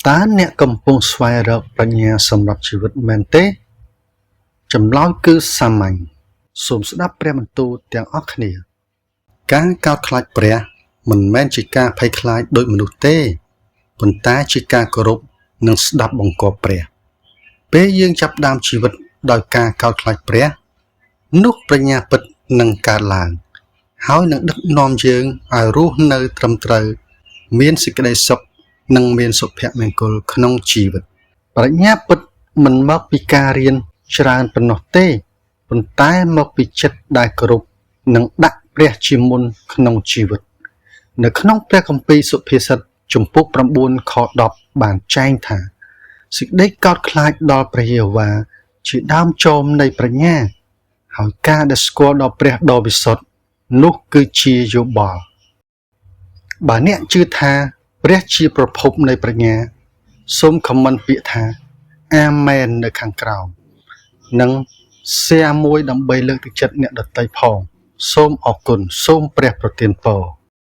តើអ្នកកំពុងស្វែងរកប្រាជ្ញាសម្រាប់ជីវិតមែនទេចម្លើយគឺសាមញ្ញសូមស្ដាប់ព្រះបន្ទូលទាំងអស់គ្នាការកោតខ្លាចព្រះមិនមែនជាការភ័យខ្លាចដោយមនុស្សទេប៉ុន្តែជាការគោរពនិងស្ដាប់បង្គាប់ព្រះពេលយើងចាប់ផ្ដើមជីវិតដោយការកោតខ្លាចព្រះនោះប្រាជ្ញាពិតនឹងកើតឡើងហើយនឹងដឹកនាំយើងឲ្យរស់នៅត្រឹមត្រូវមានសេចក្តីសុខនិងមានសុភមង្គលក្នុងជីវិតប្រាជ្ញាពិតមិនមកពីការរៀនច្រើនប៉ុណ្ណោះទេប៉ុន្តែមកពីចិត្តដែលគោរពនិងដាក់ព្រះជាមុនក្នុងជីវិតនៅក្នុងព្រះគម្ពីរសុភាសិតជំពូក9ខ10បានចែងថាសេចក្តីកោតខ្លាចដល់ព្រះយេហូវ៉ាជាដើមចមនៃប្រាជ្ញាហើយការដែលស្គាល់ដល់ព្រះដ៏វិសុទ្ធនោះគឺជាយោបល់បើអ្នកជឿថាព្រះជាប្រភពនៃប្រាជ្ញាសូមខមមិនពាក្យថាអាមែននៅខាងក្រោមនិងแชร์មួយដើម្បីលើកទឹកចិត្តអ្នកដទៃផងសូមអរគុណសូមព្រះប្រទានពរ